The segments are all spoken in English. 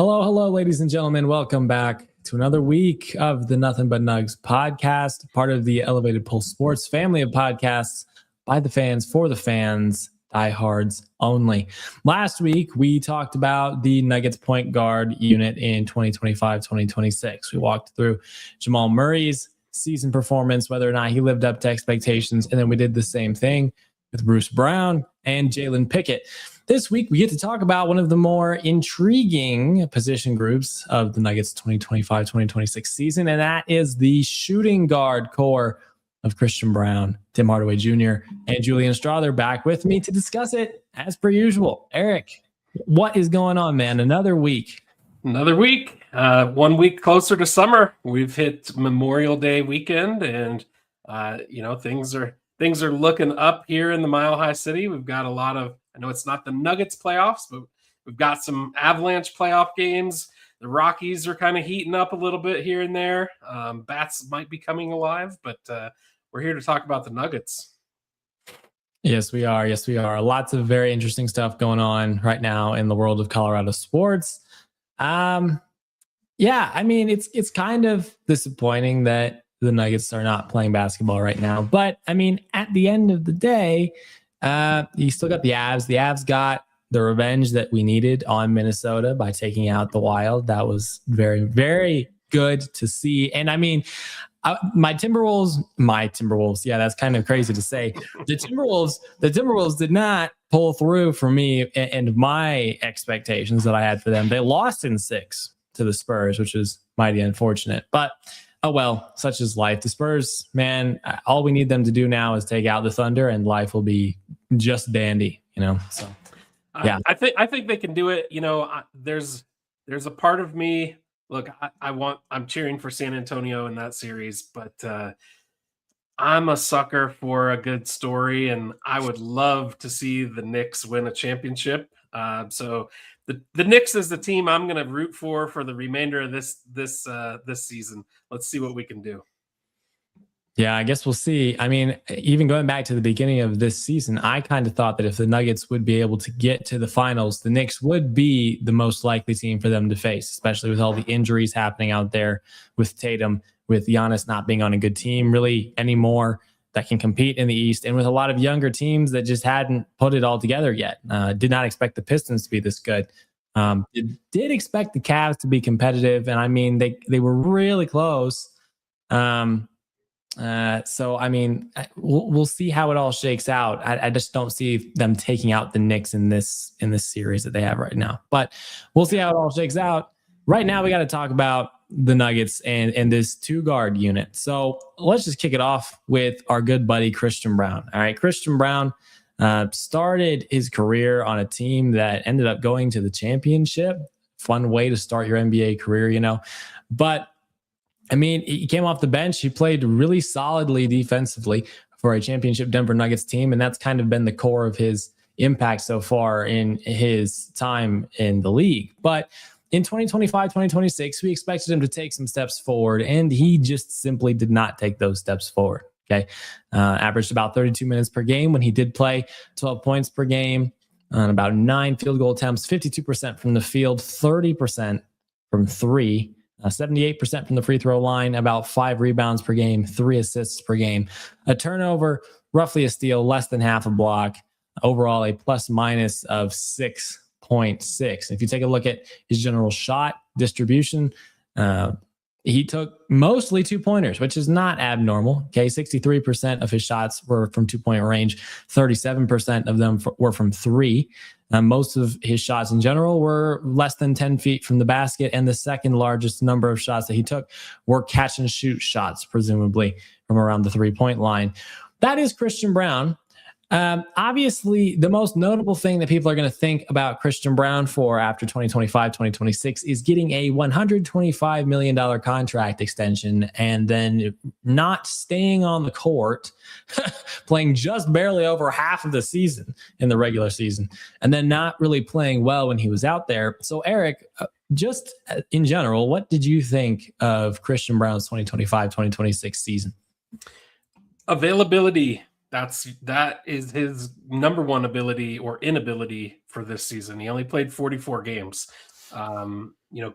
Hello, ladies and gentlemen. Welcome back to another week of the Nothing But Nugs podcast, part of the Elevated Pulse Sports family of podcasts by the fans, for the fans, diehards only. Last week, we talked about the Nuggets point guard unit in 2025-2026. We walked through Jamal Murray's season performance, whether or not he lived up to expectations, and then we did the same thing with Bruce Brown and Jalen Pickett. This week, we get to talk about one of the more intriguing position groups of the Nuggets 2025-2026 season, and that is the shooting guard core of Christian Brown, Tim Hardaway Jr., and Julian Strother back with me to discuss it as per usual. Eric, what is going on, man? Another week. 1 week closer to summer. We've hit Memorial Day weekend, and things are looking up here in the Mile High City. We've got a lot of, I know it's not the Nuggets playoffs, but we've got some Avalanche playoff games. The Rockies are kind of heating up a little bit here and there. Bats might be coming alive, but we're here to talk about the Nuggets. Yes, we are. Lots of very interesting stuff going on right now in the world of Colorado sports. It's kind of disappointing that the Nuggets are not playing basketball right now. But, at the end of the day, you still got the Avs. The Avs got the revenge that we needed on Minnesota by taking out the Wild. That was very, very good to see. And, my Timberwolves. Yeah, that's kind of crazy to say. The Timberwolves did not pull through for me and my expectations that I had for them. They lost in 6 to the Spurs, which is mighty unfortunate. But oh well, such is life. The Spurs, man, all we need them to do now is take out the Thunder, and life will be just dandy. So yeah, I think they can do it. There's a part of me. Look, I'm cheering for San Antonio in that series, but I'm a sucker for a good story, and I would love to see the Knicks win a championship. So the Knicks is the team I'm going to root for the remainder of this season. Let's see what we can do. Yeah, I guess we'll see. Even going back to the beginning of this season, I kind of thought that if the Nuggets would be able to get to the finals, the Knicks would be the most likely team for them to face, especially with all the injuries happening out there, with Tatum, with Giannis not being on a good team really anymore that can compete in the East, and with a lot of younger teams that just hadn't put it all together yet. Did not expect the Pistons to be this good. Did expect the Cavs to be competitive, and they were really close. We'll see how it all shakes out. I just don't see them taking out the Knicks in this series that they have right now. But we'll see how it all shakes out. Right now, we got to talk about the Nuggets and this 2-guard unit. So let's just kick it off with our good buddy Christian Brown. All right, Christian Brown started his career on a team that ended up going to the championship. Fun way to start your NBA career, But he came off the bench. He played really solidly defensively for a championship Denver Nuggets team, and that's kind of been the core of his impact so far in his time in the league. But in 2025-2026, we expected him to take some steps forward, and he just simply did not take those steps forward. Okay, averaged about 32 minutes per game when he did play, 12 points per game, on about 9 field goal attempts, 52% from the field, 30% from 3. 78% from the free throw line, about 5 rebounds per game, 3 assists per game, a turnover, roughly a steal, less than half a block. Overall, a plus minus of 6.6. If you take a look at his general shot distribution, he took mostly 2-pointers, which is not abnormal. Okay, 63% of his shots were from 2-point range, 37% of them were from 3. Most of his shots in general were less than 10 feet from the basket, and the second largest number of shots that he took were catch and shoot shots, presumably from around the 3-point line. That is Christian Brown. Obviously, the most notable thing that people are going to think about Christian Brown for after 2025-2026 is getting a $125 million contract extension and then not staying on the court, playing just barely over half of the season in the regular season, and then not really playing well when he was out there. So, Eric, just in general, what did you think of Christian Brown's 2025-2026 season? Availability. That is his number one ability or inability for this season. He only played 44 games.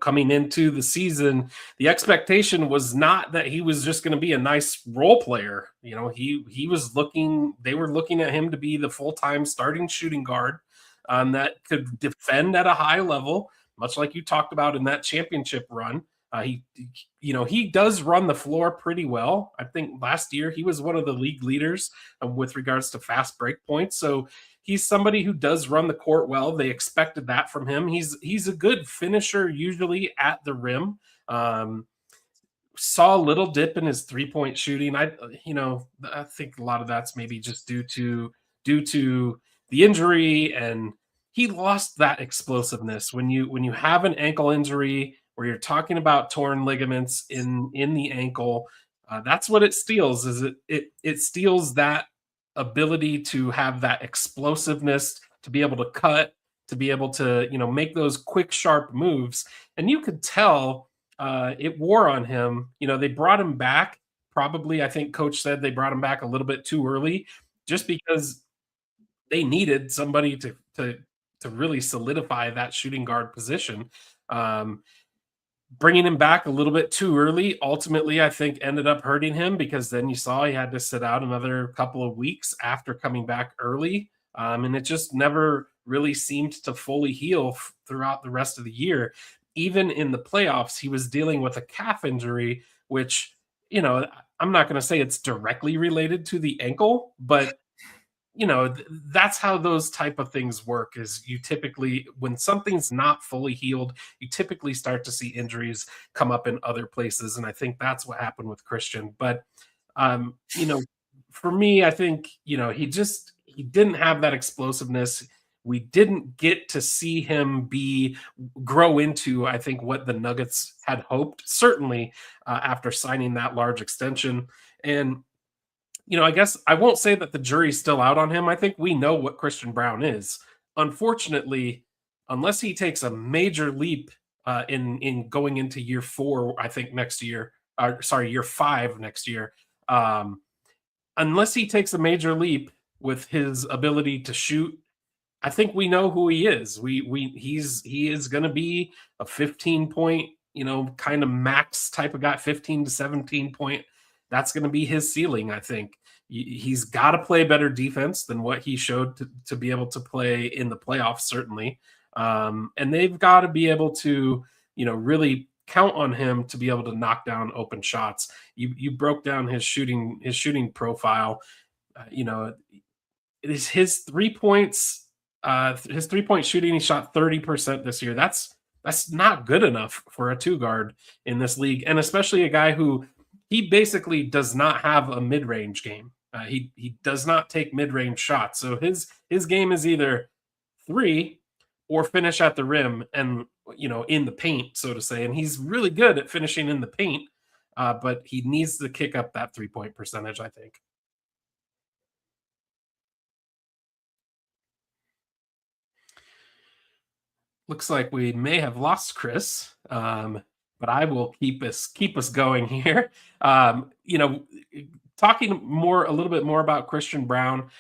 coming into the season, the expectation was not that he was just going to be a nice role player. They were looking at him to be the full-time starting shooting guard that could defend at a high level, much like you talked about in that championship run. He does run the floor pretty well. I think last year he was one of the league leaders with regards to fast break points. So he's somebody who does run the court well. They expected that from him. He's a good finisher usually at the rim. Saw a little dip in his 3-point shooting. I think a lot of that's maybe just due to the injury, and he lost that explosiveness. When you have an ankle injury where you're talking about torn ligaments in the ankle, that's what it steals. Is it steals that ability to have that explosiveness, to be able to cut, to be able to make those quick, sharp moves. And you could tell it wore on him. They brought him back. Probably, I think Coach said they brought him back a little bit too early, just because they needed somebody to really solidify that shooting guard position. Bringing him back a little bit too early, ultimately, I think ended up hurting him, because then you saw he had to sit out another couple of weeks after coming back early. And it just never really seemed to fully heal throughout the rest of the year. Even in the playoffs, he was dealing with a calf injury, which, I'm not going to say it's directly related to the ankle, but that's how those type of things work. Is you typically, when something's not fully healed, you typically start to see injuries come up in other places. And I think that's what happened with Christian. But um you know for me, I think he didn't have that explosiveness. We didn't get to see him grow into, I think, what the Nuggets had hoped, certainly after signing that large extension. And I guess I won't say that the jury's still out on him. I think we know what Christian Brown is. Unfortunately, unless he takes a major leap in going into year 4, I think next year, sorry, year 5 next year, unless he takes a major leap with his ability to shoot, I think we know who he is. He is going to be a 15 point, kind of max type of guy, 15 to 17 point. That's going to be his ceiling, I think. He's got to play better defense than what he showed to be able to play in the playoffs, certainly. And they've got to be able to, really count on him to be able to knock down open shots. You broke down his shooting profile. It is his 3 points, his 3-point shooting. He shot 30% this year. That's not good enough for a 2 guard in this league, and especially a guy who, he basically does not have a mid-range game. He does not take mid-range shots. So his game is either 3 or finish at the rim and in the paint, so to say. And he's really good at finishing in the paint, but he needs to kick up that 3-point percentage, I think. Looks like we may have lost Chris, but I will keep us going here. Talking a little bit more about Christian Brown.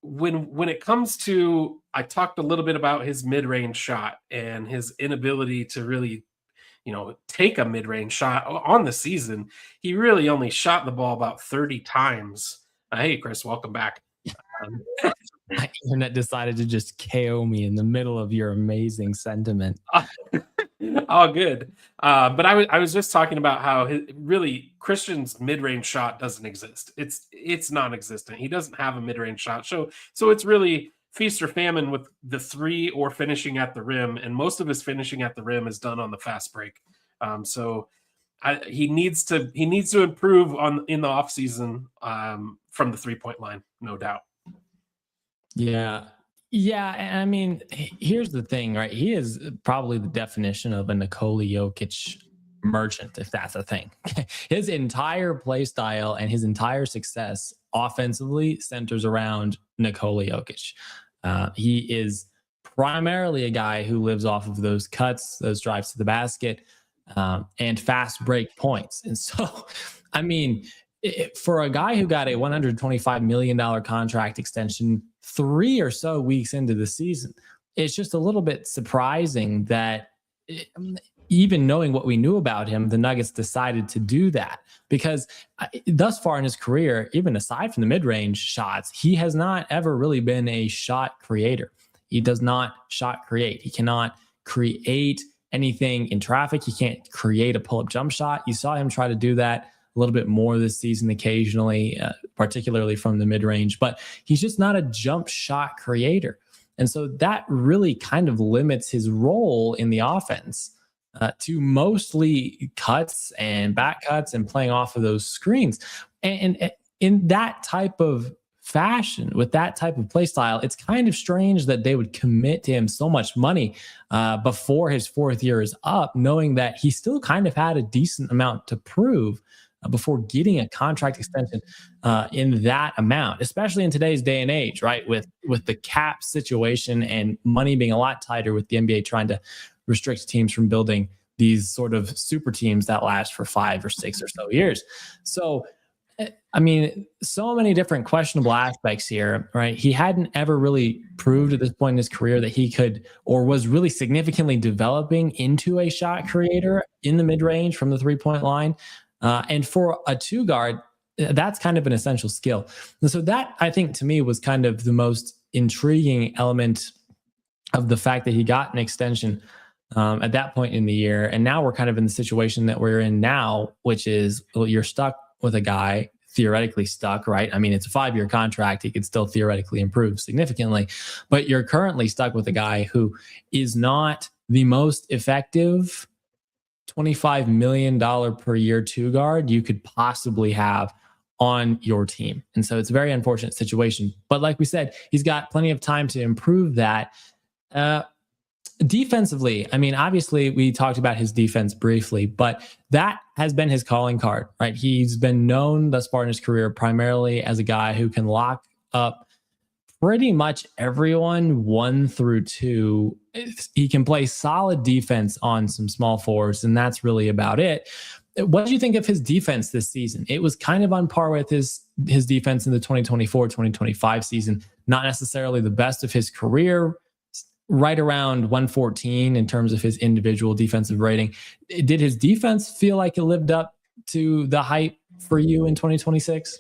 When it comes to, I talked a little bit about his mid-range shot and his inability to really, take a mid-range shot on the season. He really only shot the ball about 30 times. Hey, Chris, welcome back. My internet decided to just KO me in the middle of your amazing sentiment. Oh, good. But I was just talking about how really Christian's mid-range shot doesn't exist. It's non-existent. He doesn't have a mid-range shot. So it's really feast or famine with the 3 or finishing at the rim, and most of his finishing at the rim is done on the fast break. So he needs to improve in the offseason from the 3-point line, no doubt. Yeah. Yeah. And I mean, here's the thing, right? He is probably the definition of a Nikola Jokic merchant, if that's a thing. His entire play style and his entire success offensively centers around Nikola Jokic. He is primarily a guy who lives off of those cuts, those drives to the basket, and fast break points. And so, I mean, for a guy who got a $125 million contract extension 3 or so weeks into the season, it's just a little bit surprising that even knowing what we knew about him, the Nuggets decided to do that because thus far in his career, even aside from the mid-range shots, he has not ever really been a shot creator. He does not shot create. He cannot create anything in traffic. He can't create a pull-up jump shot. You saw him try to do that a little bit more this season occasionally, particularly from the mid-range, but he's just not a jump shot creator. And so that really kind of limits his role in the offense to mostly cuts and back cuts and playing off of those screens. And in that type of fashion, with that type of play style, it's kind of strange that they would commit to him so much money before his 4th year is up, knowing that he still kind of had a decent amount to prove before getting a contract extension in that amount, especially in today's day and age, right? With the cap situation and money being a lot tighter, with the NBA trying to restrict teams from building these sort of super teams that last for 5 or 6 or so years. So, I mean, so many different questionable aspects here, right? He hadn't ever really proved at this point in his career that he could or was really significantly developing into a shot creator in the mid-range from the three-point line. And for a 2 guard, that's kind of an essential skill. And so that, I think, to me was kind of the most intriguing element of the fact that he got an extension at that point in the year. And now we're kind of in the situation that we're in now, which is, well, you're stuck with a guy, theoretically stuck, right? I mean, it's a 5-year contract. He could still theoretically improve significantly, but you're currently stuck with a guy who is not the most effective $25 million per year 2 guard you could possibly have on your team. And so it's a very unfortunate situation. But like we said, he's got plenty of time to improve that. Defensively, I mean, obviously we talked about his defense briefly, but that has been his calling card, right? He's been known thus far in his career primarily as a guy who can lock up pretty much everyone 1 through 2. He can play solid defense on some small forwards, and that's really about it. What did you think of his defense this season? It was kind of on par with his defense in the 2024-2025 season. Not necessarily the best of his career, right around 114 in terms of his individual defensive rating. Did his defense feel like it lived up to the hype for you in 2026?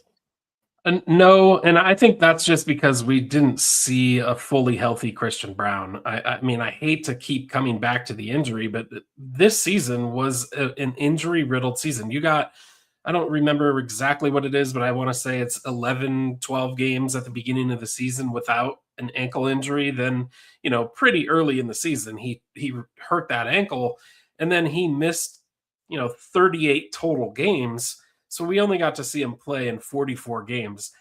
No, and I think that's just because we didn't see a fully healthy Christian Braun. I mean, I hate to keep coming back to the injury, but this season was an injury-riddled season. You got, I don't remember exactly what it is, but I want to say it's 11, 12 games at the beginning of the season without an ankle injury. Then, pretty early in the season, he hurt that ankle, and then he missed, 38 total games. So we only got to see him play in 44 games.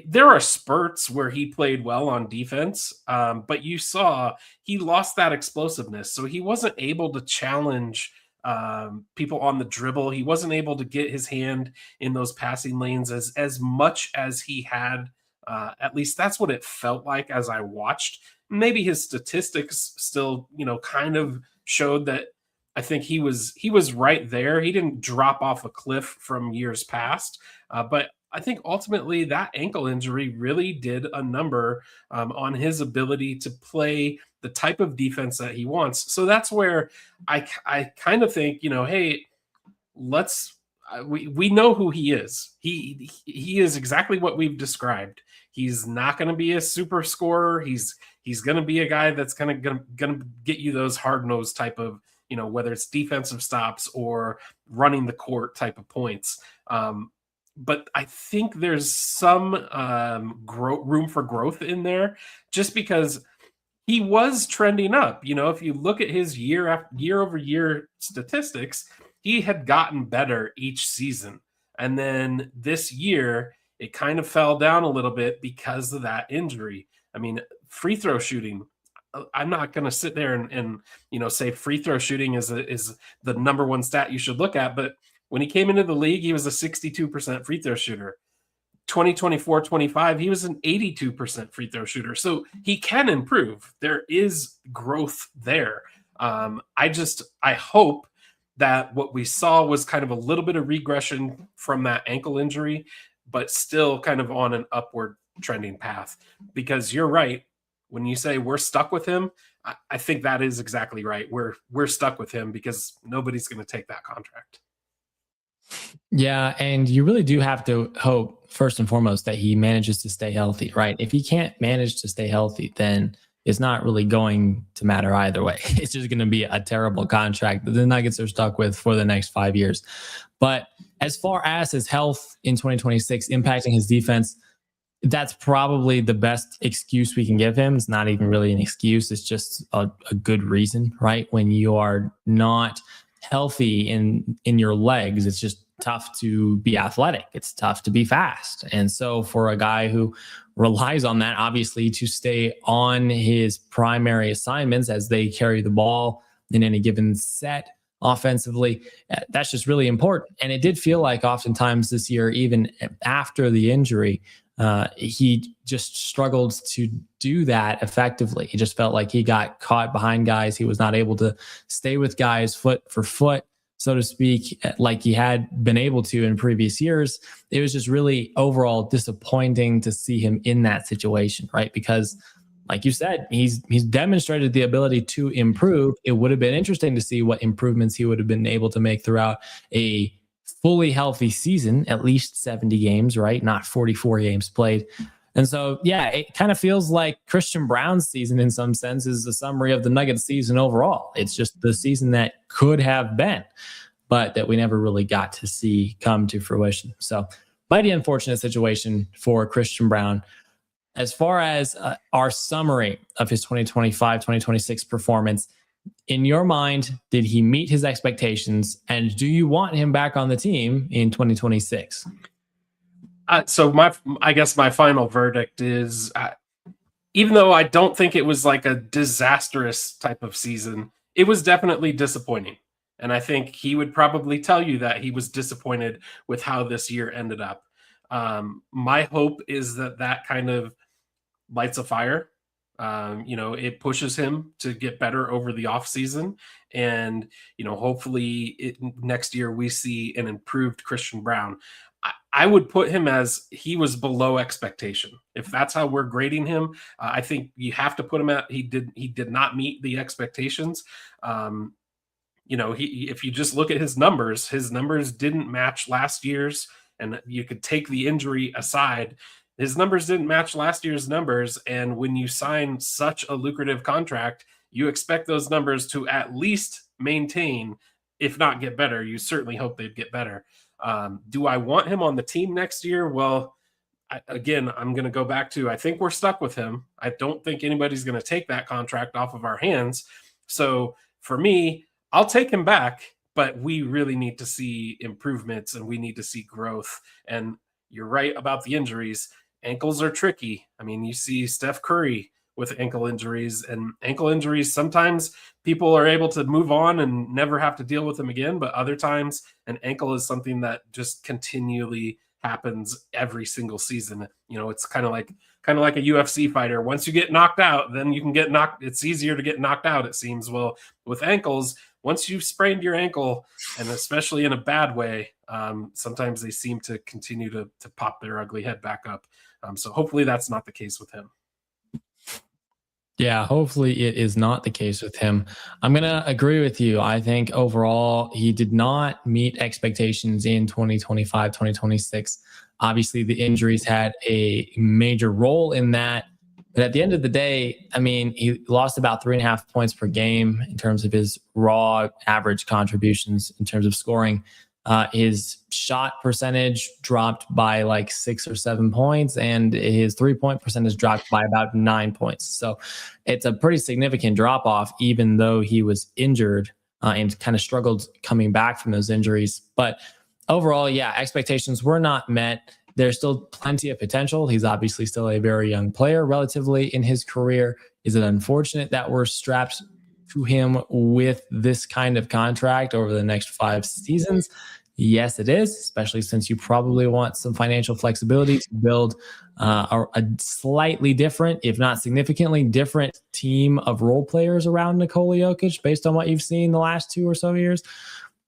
There are spurts where he played well on defense, but you saw he lost that explosiveness. So he wasn't able to challenge people on the dribble. He wasn't able to get his hand in those passing lanes as much as he had. At least that's what it felt like as I watched. Maybe his statistics still, kind of showed that. I think he was right there. He didn't drop off a cliff from years past, but I think ultimately that ankle injury really did a number on his ability to play the type of defense that he wants. So that's where I kind of think, hey, we know who he is. He is exactly what we've described. He's not going to be a super scorer. He's going to be a guy that's kind of going to get you those hard-nosed type of, whether it's defensive stops or running the court type of points. But I think there's some room for growth in there just because he was trending up. If you look at his year over year statistics, he had gotten better each season. And then this year, it kind of fell down a little bit because of that injury. I mean, free throw shooting, I'm not going to sit there and say free throw shooting is the number one stat you should look at. But when he came into the league, he was a 62% free throw shooter. 2024-25, he was an 82% free throw shooter. So he can improve. There is growth there. I hope that what we saw was kind of a little bit of regression from that ankle injury, but still kind of on an upward trending path. Because you're right. When you say we're stuck with him, I think that is exactly right. We're stuck with him because nobody's going to take that contract. Yeah, and you really do have to hope first and foremost that he manages to stay healthy, right? If he can't manage to stay healthy, then it's not really going to matter either way. It's just going to be a terrible contract that the Nuggets are stuck with for the next 5 years. But as far as his health in 2026 impacting his defense, that's probably the best excuse we can give him. It's not even really an excuse. It's just a good reason, right? When you are not healthy in your legs, it's just tough to be athletic. It's tough to be fast. And so for a guy who relies on that, obviously, to stay on his primary assignments as they carry the ball in any given set offensively, that's just really important. And it did feel like oftentimes this year, even after the injury, he just struggled to do that effectively. He just felt like he got caught behind guys. He was not able to stay with guys foot for foot, so to speak, like he had been able to in previous years. It was just really overall disappointing to see him in that situation, right? Because like you said, he's demonstrated the ability to improve. It would have been interesting to see what improvements he would have been able to make throughout a fully healthy season, at least 70 games, right? Not 44 games played. And so, yeah, it kind of feels like Christian Brown's season in some sense is a summary of the Nuggets season overall. It's just the season that could have been, but that we never really got to see come to fruition. So mighty unfortunate situation for Christian Brown. As far as our summary of his 2025-2026 performance, in your mind, did he meet his expectations? And do you want him back on the team in 2026? So I guess my final verdict is, even though I don't think it was like a disastrous type of season, it was definitely disappointing. And I think he would probably tell you that he was disappointed with how this year ended up. My hope is that kind of lights a fire. It pushes him to get better over the off season, and hopefully next year we see an improved Christian Brown. I would put him as he was below expectation. If that's how we're grading him, I think you have to put him at he did not meet the expectations. If you just look at his numbers didn't match last year's, and you could take the injury aside. His numbers didn't match last year's numbers. And when you sign such a lucrative contract, you expect those numbers to at least maintain, if not get better. You certainly hope they'd get better. Do I want him on the team next year? Well, I'm going to go back to, I think we're stuck with him. I don't think anybody's going to take that contract off of our hands. So for me, I'll take him back, but we really need to see improvements and we need to see growth. And you're right about the injuries. Ankles are tricky. I mean, you see Steph Curry with ankle injuries, and ankle injuries, sometimes people are able to move on and never have to deal with them again. But other times an ankle is something that just continually happens every single season. It's kind of like a UFC fighter. Once you get knocked out, then you can get knocked. It's easier to get knocked out, it seems. Well, with ankles, once you've sprained your ankle, and especially in a bad way, sometimes they seem to continue to pop their ugly head back up. So hopefully that's not the case with him. Yeah, hopefully it is not the case with him. I'm going to agree with you. I think overall, he did not meet expectations in 2025, 2026. Obviously, the injuries had a major role in that. But at the end of the day, I mean, he lost about 3.5 points per game in terms of his raw average contributions in terms of scoring. His shot percentage dropped by like 6 or 7 points, and his 3-point percentage dropped by about 9 points. So it's a pretty significant drop off, even though he was injured and kind of struggled coming back from those injuries. But overall, yeah, expectations were not met. There's still plenty of potential. He's obviously still a very young player relatively in his career. Is it unfortunate that we're strapped to him with this kind of contract over the next 5 seasons? Yes, it is, especially since you probably want some financial flexibility to build a slightly different, if not significantly different, team of role players around Nikola Jokic based on what you've seen the last 2 or so years.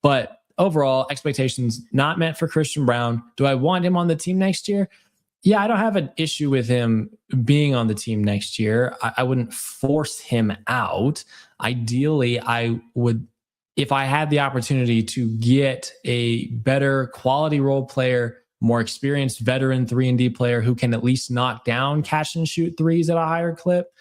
But overall, expectations not met for Christian Brown. Do I want him on the team next year? Yeah, I don't have an issue with him being on the team next year. I wouldn't force him out. Ideally, I would, if I had the opportunity to get a better quality role player, more experienced veteran 3-and-D player who can at least knock down catch and shoot threes at a higher clip,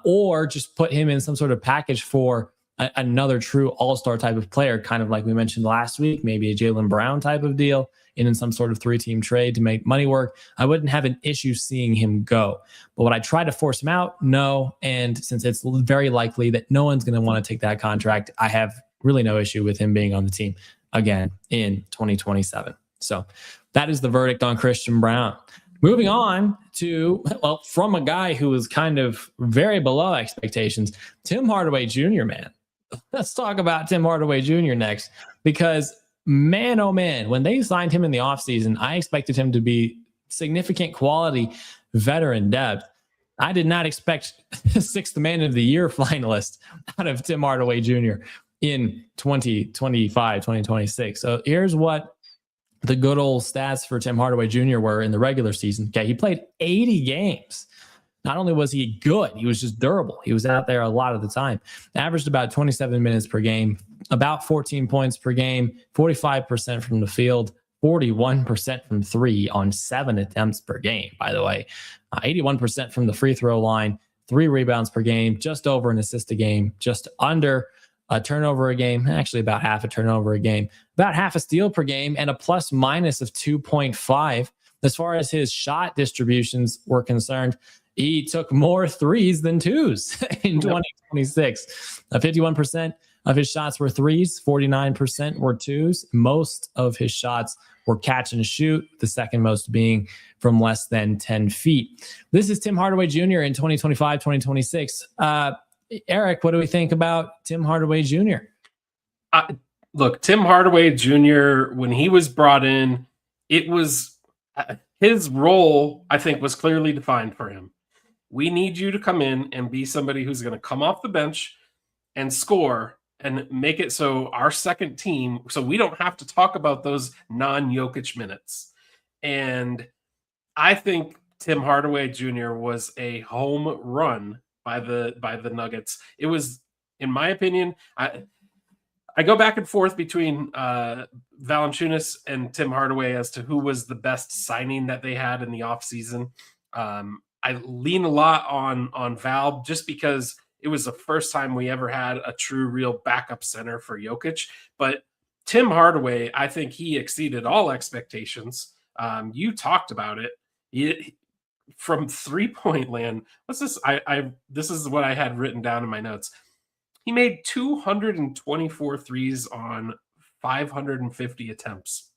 or just put him in some sort of package for another true all-star type of player, kind of like we mentioned last week, maybe a Jaylen Brown type of deal in some sort of 3-team trade to make money work. I wouldn't have an issue seeing him go. But would I try to force him out? No. And since it's very likely that no one's going to want to take that contract, I have really no issue with him being on the team again in 2027. So that is the verdict on Christian Braun. Moving on to, well, from a guy who was kind of very below expectations, Tim Hardaway Jr., man. Let's talk about Tim Hardaway Jr. next, because man, oh man, when they signed him in the offseason, I expected him to be significant quality veteran depth. I did not expect sixth man of the year finalist out of Tim Hardaway Jr. in 2025, 2026. So here's what the good old stats for Tim Hardaway Jr. were in the regular season. Okay, he played 80 games. Not only was he good, he was just durable. He was out there a lot of the time. Averaged about 27 minutes per game, about 14 points per game, 45% from the field, 41% from three on 7 attempts per game, by the way. 81% from the free throw line, 3 rebounds per game, just over an assist a game, just under a turnover a game, actually about half a turnover a game, about half a steal per game, and a plus minus of 2.5. As far as his shot distributions were concerned, he took more threes than twos in 2026. 51% of his shots were threes, 49% were twos. Most of his shots were catch and shoot, the second most being from less than 10 feet. This is Tim Hardaway Jr. in 2025, 2026. Eric, what do we think about Tim Hardaway Jr.? Look, Tim Hardaway Jr., when he was brought in, it was his role, I think, was clearly defined for him. We need you to come in and be somebody who's going to come off the bench and score and make it so our second team, so we don't have to talk about those non-Jokic minutes. And I think Tim Hardaway Jr. was a home run by the Nuggets. It was, in my opinion, I go back and forth between Valanciunas and Tim Hardaway as to who was the best signing that they had in the offseason. I lean a lot on Val just because it was the first time we ever had a true, real backup center for Jokic. But Tim Hardaway, I think he exceeded all expectations. You talked about it. From 3-point land, what's this? This is what I had written down in my notes. He made 224 threes on 550 attempts.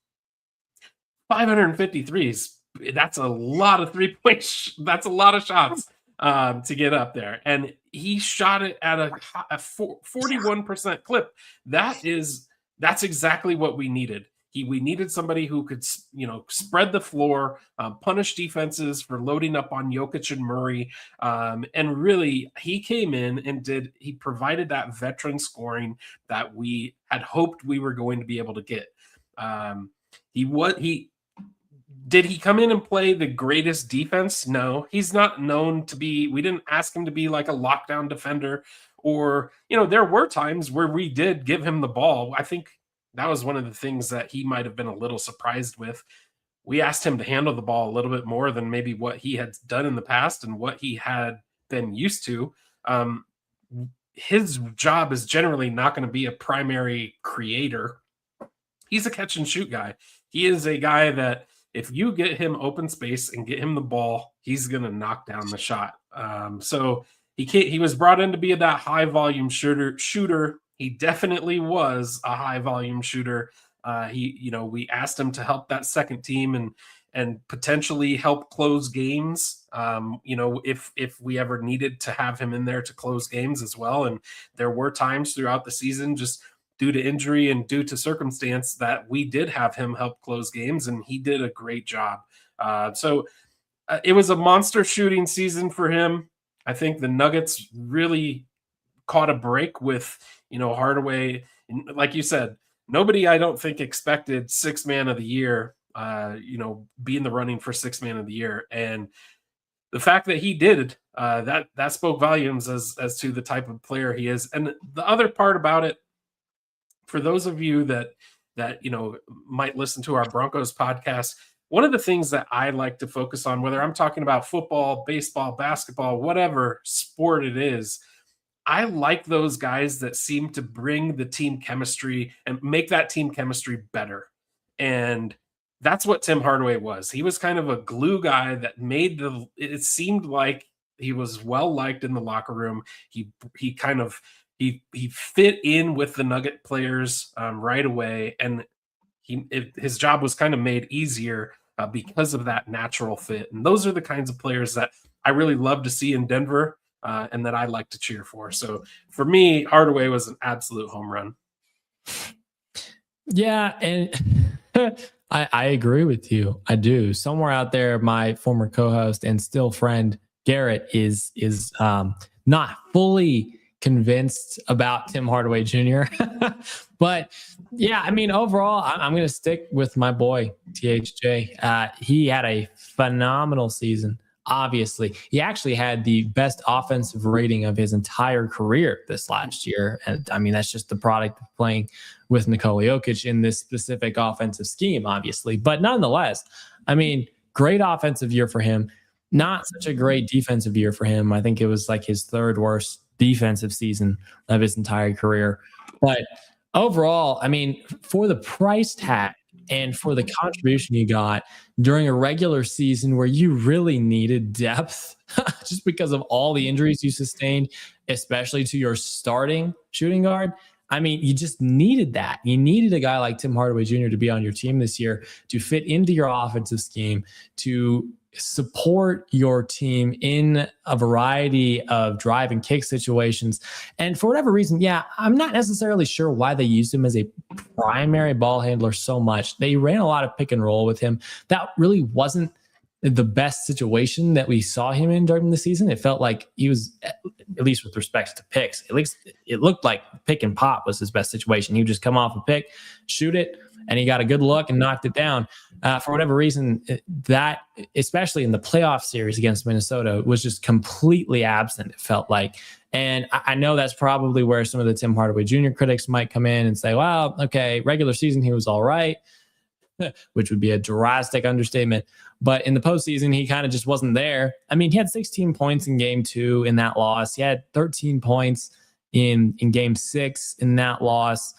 550 threes. That's a lot of 3-point. That's a lot of shots to get up there. And he shot it at a 41% clip. That's exactly what we needed. We needed somebody who could, spread the floor, punish defenses for loading up on Jokic and Murray. And really, he came in and he provided that veteran scoring that we had hoped we were going to be able to get. Did he come in and play the greatest defense? No, he's not known to be. We didn't ask him to be like a lockdown defender, or, there were times where we did give him the ball. I think that was one of the things that he might have been a little surprised with. We asked him to handle the ball a little bit more than maybe what he had done in the past and what he had been used to. His job is generally not going to be a primary creator. He's a catch and shoot guy. He is a guy that if you get him open space and get him the ball, he's going to knock down the shot. So he was brought in to be that high volume shooter. He definitely was a high volume shooter. We asked him to help that second team and potentially help close games. If we ever needed to have him in there to close games as well. And there were times throughout the season, just due to injury and due to circumstance, that we did have him help close games, and he did a great job. So it was a monster shooting season for him. I think the Nuggets really caught a break with, Hardaway. Like you said, nobody, I don't think, expected 6th man of the year be in the running for sixth man of the year. And the fact that he did, that spoke volumes as to the type of player he is. And the other part about it, for those of you that might listen to our Broncos podcast, one of the things that I like to focus on, whether I'm talking about football, baseball, basketball, whatever sport it is, I like those guys that seem to bring the team chemistry and make that team chemistry better. And that's what Tim Hardaway was. He was kind of a glue guy that made it seemed like he was well liked in the locker room. He kind of he fit in with the Nugget players right away, and his job was kind of made easier because of that natural fit. And those are the kinds of players that I really love to see in Denver, and that I like to cheer for. So for me, Hardaway was an absolute home run. Yeah, and I agree with you. I do. Somewhere out there, my former co-host and still friend Garrett is not fully convinced about Tim Hardaway Jr. But yeah, I mean, overall, I'm going to stick with my boy THJ. He had a phenomenal season. Obviously, he actually had the best offensive rating of his entire career this last year. And I mean, that's just the product of playing with Nikola Jokic in this specific offensive scheme, obviously. But nonetheless, I mean, great offensive year for him. Not such a great defensive year for him. I think it was like his third worst defensive season of his entire career. But overall, I mean, for the price tag and for the contribution you got during a regular season where you really needed depth just because of all the injuries you sustained, especially to your starting shooting guard. I mean, you just needed that. You needed a guy like Tim Hardaway Jr. to be on your team this year, to fit into your offensive scheme, to support your team in a variety of drive and kick situations. And for whatever reason, yeah, I'm not necessarily sure why they used him as a primary ball handler so much. They ran a lot of pick and roll with him. That really wasn't the best situation that we saw him in during the season. It felt like he was, at least with respect to picks, at least it looked like pick and pop was his best situation. He would just come off a pick, shoot it, and he got a good look and knocked it down. For whatever reason, that, especially in the playoff series against Minnesota, was just completely absent, it felt like. And I know that's probably where some of the Tim Hardaway Jr. critics might come in and say, well, okay, regular season, he was all right, which would be a drastic understatement. But in the postseason, he kind of just wasn't there. I mean, he had 16 points in game 2 in that loss. He had 13 points in game 6 in that loss.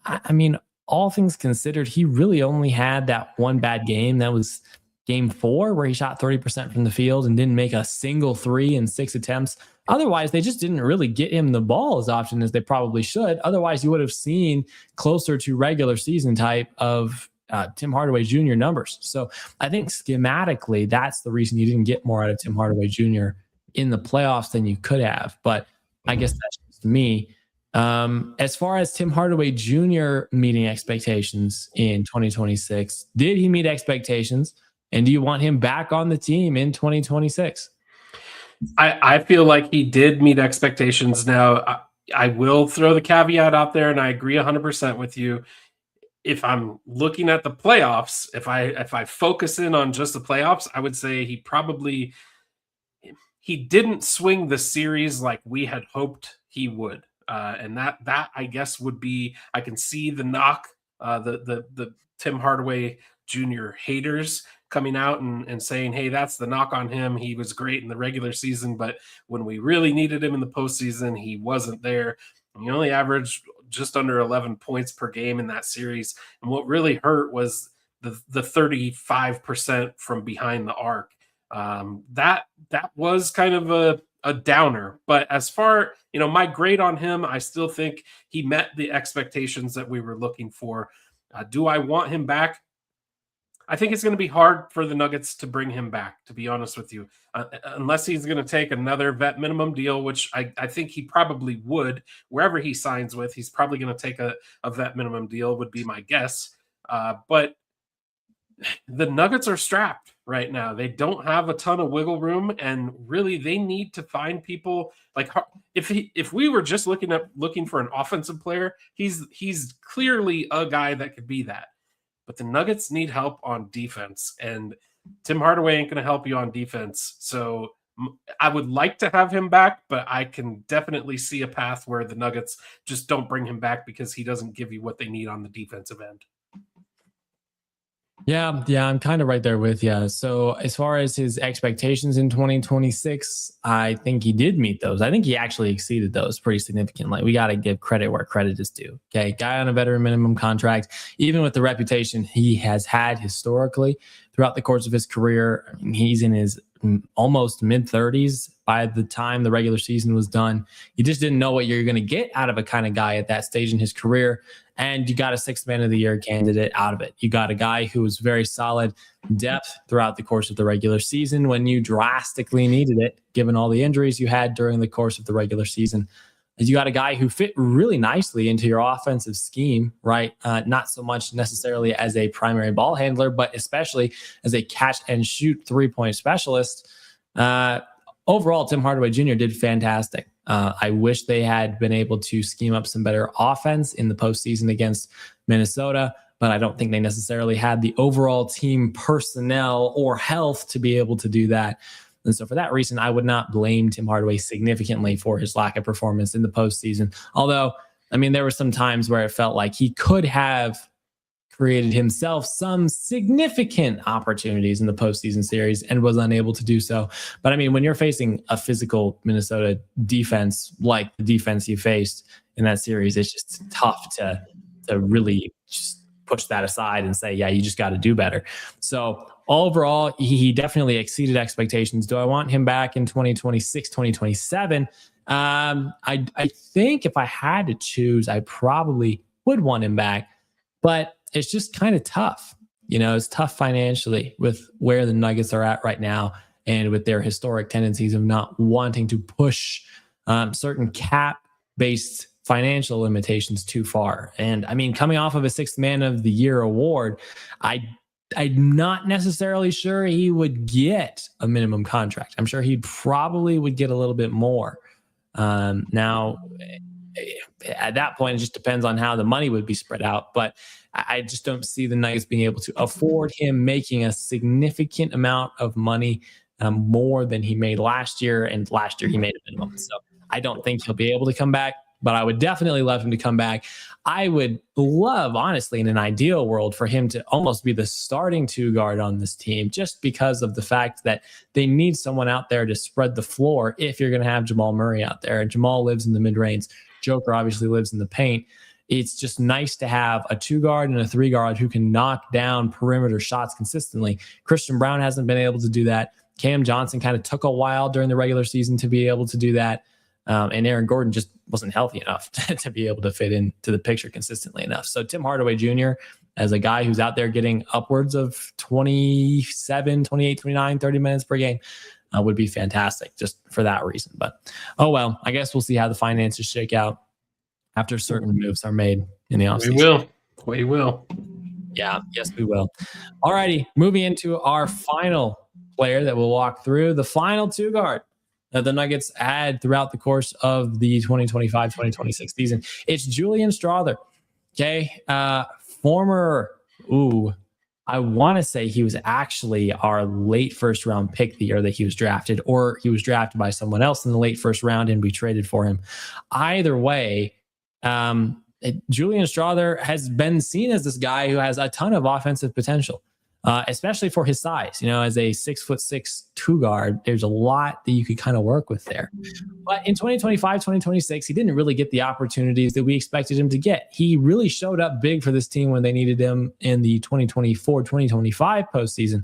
I mean, all things considered, he really only had that one bad game. That was game 4, where he shot 30% from the field and didn't make a single 3 in 6 attempts. Otherwise, they just didn't really get him the ball as often as they probably should. Otherwise, you would have seen closer to regular season type of Tim Hardaway Jr. numbers. So I think schematically, that's the reason you didn't get more out of Tim Hardaway Jr. in the playoffs than you could have. But I guess that's just me. As far as Tim Hardaway Jr. meeting expectations in 2026, did he meet expectations? And do you want him back on the team in 2026? I feel like he did meet expectations. Now, I will throw the caveat out there, and I agree 100% with you. If I'm looking at the playoffs, if I focus in on just the playoffs, I would say he didn't swing the series like we had hoped he would. And that I guess would be, I can see the knock, the Tim Hardaway Jr. haters coming out and saying, hey, that's the knock on him. He was great in the regular season, but when we really needed him in the postseason, he wasn't there. And he only averaged just under 11 points per game in that series. And what really hurt was the 35% from behind the arc. That was kind of a downer. But as far, my grade on him, I still think he met the expectations that we were looking for. Do I want him back? I think it's going to be hard for the Nuggets to bring him back, to be honest with you, unless he's going to take another vet minimum deal, which I think he probably would. Wherever he signs with, he's probably going to take a vet minimum deal, would be my guess. But the Nuggets are strapped right now. They don't have a ton of wiggle room, and really they need to find people like, if we were just looking for an offensive player, he's clearly a guy that could be that. but the Nuggets need help on defense, and Tim Hardaway ain't going to help you on defense. So I would like to have him back, but I can definitely see a path where the Nuggets just don't bring him back because he doesn't give you what they need on the defensive end. Yeah, I'm kind of right there with you. So as far as his expectations in 2026, I think he did meet those. I think he actually exceeded those pretty significantly. We got to give credit where credit is due. Okay, guy on a veteran minimum contract, even with the reputation he has had historically throughout the course of his career. I mean, he's in his almost mid 30s by the time the regular season was done. You just didn't know what you're going to get out of a kind of guy at that stage in his career. And you got a sixth man of the year candidate out of it. You got a guy who was very solid depth throughout the course of the regular season when you drastically needed it, given all the injuries you had during the course of the regular season. You got a guy who fit really nicely into your offensive scheme, right? Not so much necessarily as a primary ball handler, but especially as a catch and shoot 3-point specialist. Overall, Tim Hardaway Jr. did fantastic. I wish they had been able to scheme up some better offense in the postseason against Minnesota, but I don't think they necessarily had the overall team personnel or health to be able to do that. And so for that reason, I would not blame Tim Hardaway significantly for his lack of performance in the postseason. Although, I mean, there were some times where it felt like he could have created himself some significant opportunities in the postseason series and was unable to do so. But I mean, when you're facing a physical Minnesota defense like the defense you faced in that series, it's just tough to really just push that aside and say, yeah, you just got to do better. So overall, he definitely exceeded expectations. Do I want him back in 2026, 2027? I think if I had to choose, I probably would want him back, but it's just kind of tough. You know, it's tough financially with where the Nuggets are at right now and with their historic tendencies of not wanting to push certain cap-based financial limitations too far. And I mean, coming off of a sixth man of the year award, I'm not necessarily sure he would get a minimum contract. I'm sure he probably would get a little bit more. Now, at that point, it just depends on how the money would be spread out. But I just don't see the Nuggets being able to afford him making a significant amount of money more than he made last year. And last year he made a minimum. So I don't think he'll be able to come back. But I would definitely love him to come back. I would love, honestly, in an ideal world, for him to almost be the starting two guard on this team, just because of the fact that they need someone out there to spread the floor if you're going to have Jamal Murray out there. And Jamal lives in the mid-range. Joker obviously lives in the paint. It's just nice to have a two guard and a three guard who can knock down perimeter shots consistently. Christian Brown hasn't been able to do that. Cam Johnson kind of took a while during the regular season to be able to do that. And Aaron Gordon just wasn't healthy enough to be able to fit into the picture consistently enough. So Tim Hardaway Jr., as a guy who's out there getting upwards of 27, 28, 29, 30 minutes per game, would be fantastic just for that reason. But, oh, well, I guess we'll see how the finances shake out after certain moves are made in the offseason. We will. Yeah, yes, we will. All righty, moving into our final player that we'll walk through, the final two guard that the Nuggets had throughout the course of the 2025-2026 season. It's Julian Strawther. Okay. I want to say he was actually our late first round pick the year that he was drafted, or he was drafted by someone else in the late first round and we traded for him. Either way, Julian Strawther has been seen as this guy who has a ton of offensive potential. Especially for his size, you know, as a 6'6" two guard, there's a lot that you could kind of work with there. But in 2025, 2026, he didn't really get the opportunities that we expected him to get. He really showed up big for this team when they needed him in the 2024, 2025 postseason.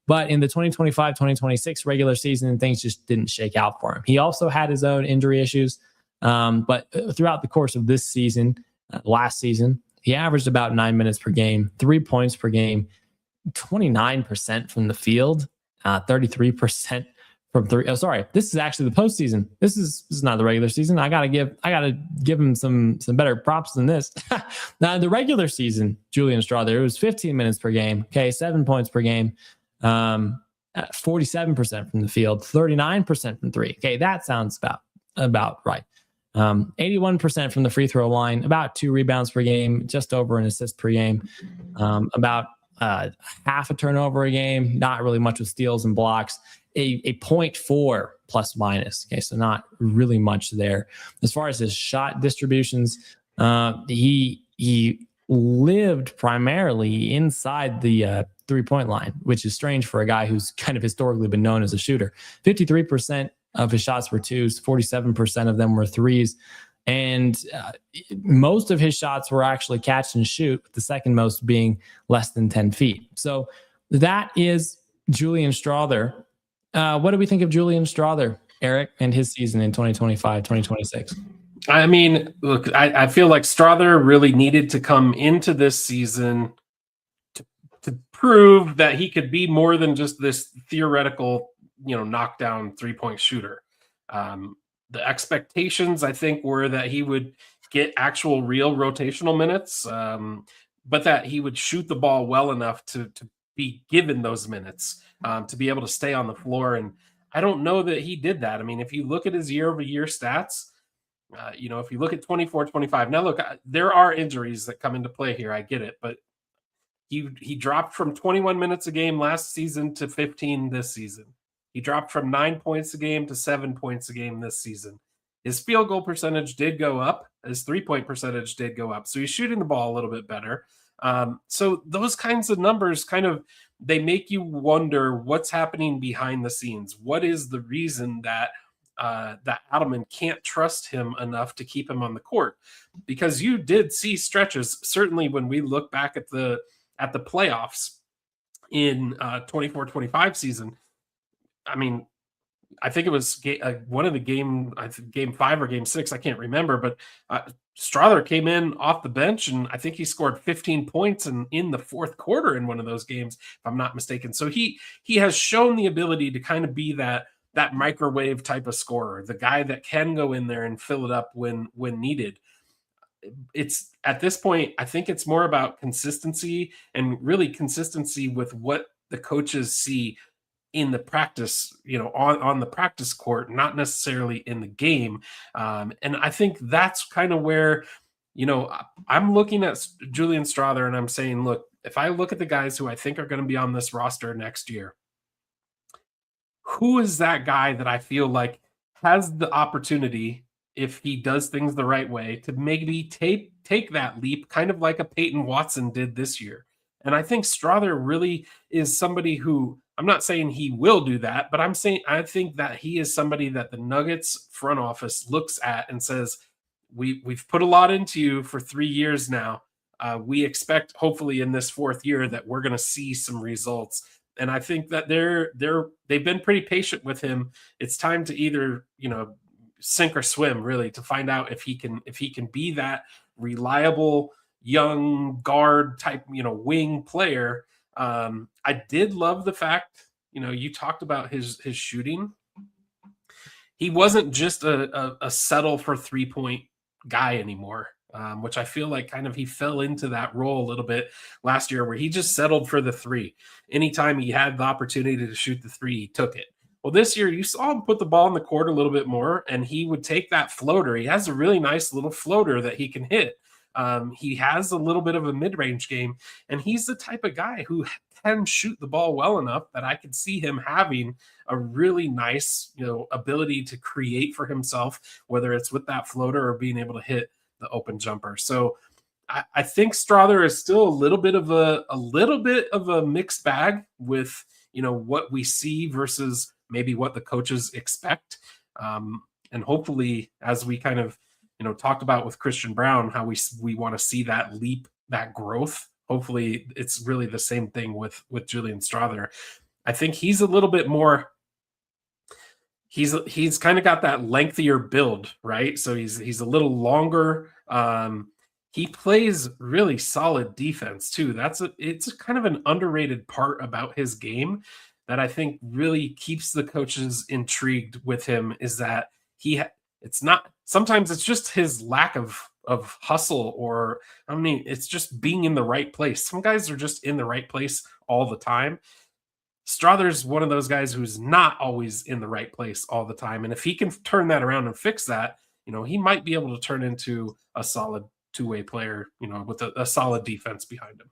But in the 2025, 2026 regular season, things just didn't shake out for him. He also had his own injury issues. But throughout the course of this season, last season, he averaged about 9 minutes per game, 3 points per game, 29% from the field, 33% from three. Oh, sorry. This is actually the postseason. This is not the regular season. I gotta give him some better props than this. Now, in the regular season, Julian Strawther, it was 15 minutes per game. Okay, 7 points per game, 47% from the field, 39% from three. Okay, that sounds about right. 81% from the free throw line, about 2 rebounds per game, just over an assist per game, about half a turnover a game, not really much with steals and blocks, a 0.4 plus minus. Okay, so not really much there. As far as his shot distributions, he lived primarily inside the 3-point line, which is strange for a guy who's kind of historically been known as a shooter. 53% of his shots were twos, 47% of them were threes. And most of his shots were actually catch and shoot, with the second most being less than 10 feet. So that is Julian Strawther. What do we think of Julian Strawther, Eric, and his season in 2025, 2026? I mean, look, I feel like Strawther really needed to come into this season to prove that he could be more than just this theoretical, knockdown 3-point shooter. The expectations, I think, were that he would get actual real rotational minutes, but that he would shoot the ball well enough to be given those minutes, to be able to stay on the floor. And I don't know that he did that. I mean, if you look at his year-over-year stats, if you look at 24-25, now look, there are injuries that come into play here. I get it, but he dropped from 21 minutes a game last season to 15 this season. He dropped from 9 points a game to 7 points a game this season. His field goal percentage did go up. His 3-point percentage did go up. So he's shooting the ball a little bit better. So those kinds of numbers they make you wonder what's happening behind the scenes. What is the reason that Adelman can't trust him enough to keep him on the court? Because you did see stretches, certainly when we look back at the playoffs in 24-25 season. I mean, I think it was one of the game 5 or game 6. I can't remember, but Strawther came in off the bench, and I think he scored 15 points in the fourth quarter in one of those games, if I'm not mistaken. So he has shown the ability to kind of be that microwave type of scorer, the guy that can go in there and fill it up when needed. It's at this point, I think it's more about consistency, and really consistency with what the coaches see in the practice, on the practice court, not necessarily in the game. And I think that's kind of where, I'm looking at Julian Strawther and I'm saying, look, if I look at the guys who I think are going to be on this roster next year, who is that guy that I feel like has the opportunity, if he does things the right way, to maybe take that leap, kind of like a Peyton Watson did this year? And I think Strawther really is somebody who, I'm not saying he will do that, but I think that he is somebody that the Nuggets front office looks at and says, we've put a lot into you for 3 years now. We expect, hopefully in this 4th year, that we're going to see some results. And I think that they've been pretty patient with him. It's time to either, sink or swim, really, to find out if he can be that reliable young guard type, wing player. I did love the fact, you talked about his shooting. He wasn't just a settle for 3-point guy anymore, which I feel like kind of he fell into that role a little bit last year, where he just settled for the 3. Anytime he had the opportunity to shoot the 3, he took it. Well, this year you saw him put the ball in the court a little bit more, and he would take that floater. He has a really nice little floater that he can hit. He has a little bit of a mid-range game, and he's the type of guy who can shoot the ball well enough that I could see him having a really nice, ability to create for himself, whether it's with that floater or being able to hit the open jumper. So I think Strawther is still a little bit of a mixed bag with, what we see versus maybe what the coaches expect. And hopefully, as we kind of, talked about with Christian Braun, how we want to see that leap, that growth. Hopefully it's really the same thing with Julian Strawther. I think he's a little bit more, he's kind of got that lengthier build, right? So he's a little longer. He plays really solid defense too. It's kind of an underrated part about his game that I think really keeps the coaches intrigued with him, is that sometimes it's just his lack of hustle, or it's just being in the right place. Some guys are just in the right place all the time. Strawther's one of those guys who's not always in the right place all the time. And if he can turn that around and fix that, he might be able to turn into a solid two-way player, with a solid defense behind him.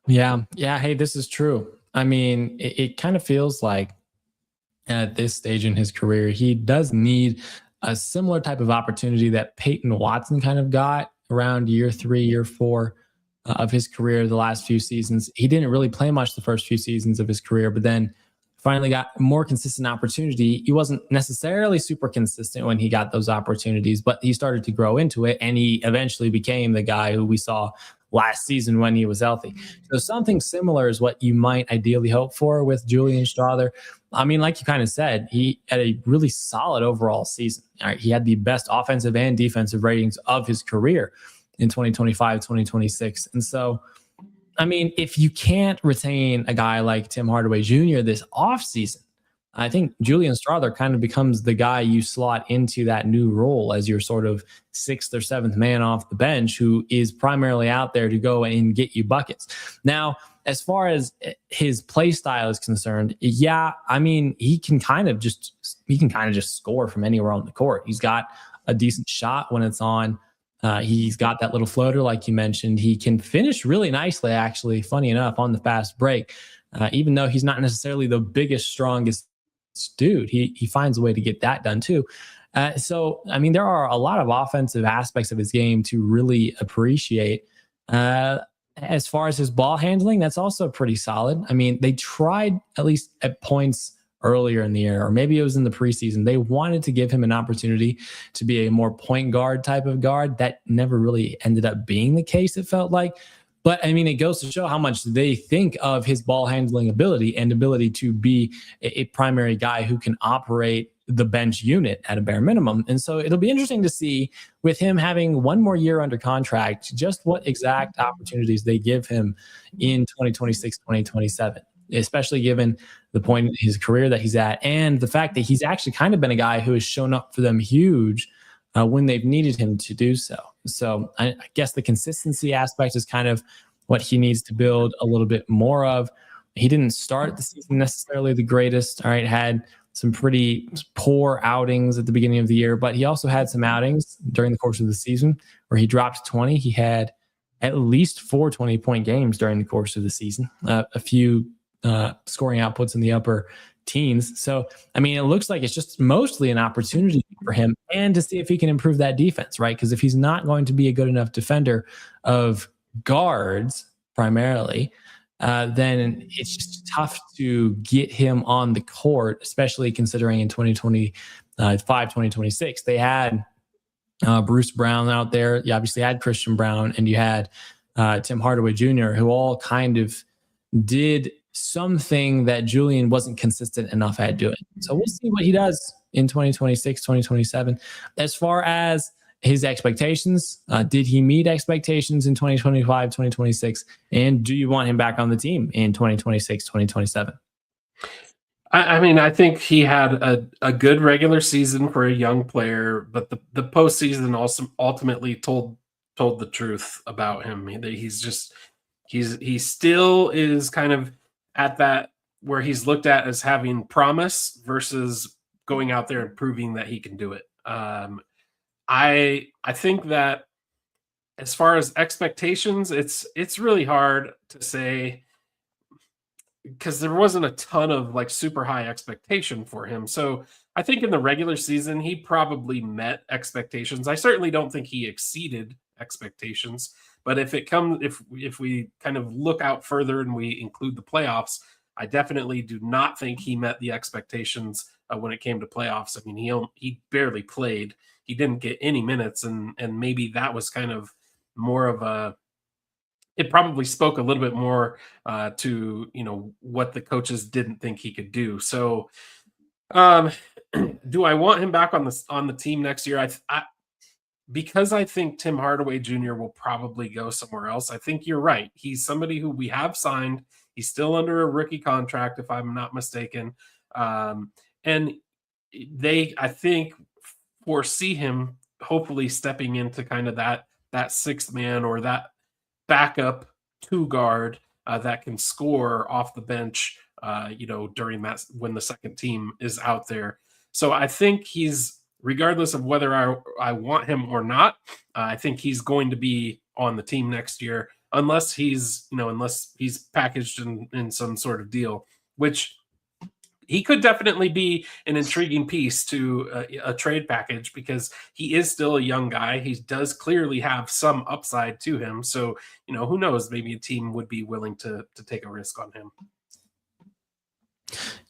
Yeah. Yeah. Hey, this is true. I mean, it kind of feels like at this stage in his career, he does need a similar type of opportunity that Peyton Watson kind of got around year three, year four of his career, the last few seasons. He didn't really play much the first few seasons of his career, but then finally got more consistent opportunity. He wasn't necessarily super consistent when he got those opportunities, but he started to grow into it, and he eventually became the guy who we saw last season when he was healthy. So something similar is what you might ideally hope for with Julian Strother. I mean, like you kind of said, he had a really solid overall season. All right, he had the best offensive and defensive ratings of his career in 2025, 2026. And so, I mean, if you can't retain a guy like Tim Hardaway Jr. this offseason, I think Julian Strother kind of becomes the guy you slot into that new role as your sort of sixth or seventh man off the bench who is primarily out there to go and get you buckets. Now, as far as his play style is concerned, yeah, I mean, he can kind of just score from anywhere on the court. He's got a decent shot when it's on. He's got that little floater, like you mentioned. He can finish really nicely, actually, funny enough, on the fast break. Even though he's not necessarily the biggest, strongest dude, he finds a way to get that done too. So, I mean, there are a lot of offensive aspects of his game to really appreciate. As far as his ball handling, that's also pretty solid. I mean, they tried at least at points earlier in the year, or maybe it was in the preseason. They wanted to give him an opportunity to be a more point guard type of guard. That never really ended up being the case, it felt like. But I mean, it goes to show how much they think of his ball handling ability and ability to be a primary guy who can operate the bench unit at a bare minimum. And so it'll be interesting to see, with him having one more year under contract, just what exact opportunities they give him in 2026, 2027, especially given the point in his career that he's at and the fact that he's actually kind of been a guy who has shown up for them huge when they've needed him to do so. So I guess the consistency aspect is kind of what he needs to build a little bit more of. He didn't start the season necessarily the greatest. All right, had some pretty poor outings at the beginning of the year, but he also had some outings during the course of the season where he dropped 20. He had at least 4 20-point games during the course of the season, a few scoring outputs in the upper teens. So, I mean, it looks like it's just mostly an opportunity for him and to see if he can improve that defense, right? Because if he's not going to be a good enough defender of guards primarily, then it's just tough to get him on the court, especially considering in 2025, 2026, they had Bruce Brown out there. You obviously had Christian Brown, and you had Tim Hardaway Jr., who all kind of did something that Julian wasn't consistent enough at doing. So we'll see what he does in 2026, 2027. As far as his expectations, did he meet expectations in 2025, 2026? And do you want him back on the team in 2026, 2027? I mean, I think he had a good regular season for a young player, but the postseason also ultimately told the truth about him. He still is kind of at that where he's looked at as having promise versus going out there and proving that he can do it. I think that as far as expectations, it's really hard to say because there wasn't a ton of like super high expectation for him. So I think in the regular season, he probably met expectations. I certainly don't think he exceeded expectations, but if we kind of look out further and we include the playoffs, I definitely do not think he met the expectations when it came to playoffs. I mean, he barely played. He didn't get any minutes, and maybe that was kind of more of a. It probably spoke a little bit more to what the coaches didn't think he could do. So, do I want him back on the team next year? Because I think Tim Hardaway Jr. will probably go somewhere else. I think you're right. He's somebody who we have signed. He's still under a rookie contract, if I'm not mistaken. And I think, foresee him hopefully stepping into kind of that sixth man or that backup two guard that can score off the bench, during that when the second team is out there. So I think he's regardless of whether I want him or not, I think he's going to be on the team next year, unless he's packaged in some sort of deal, which he could definitely be an intriguing piece to a trade package, because he is still a young guy. He does clearly have some upside to him. So, who knows? Maybe a team would be willing to take a risk on him.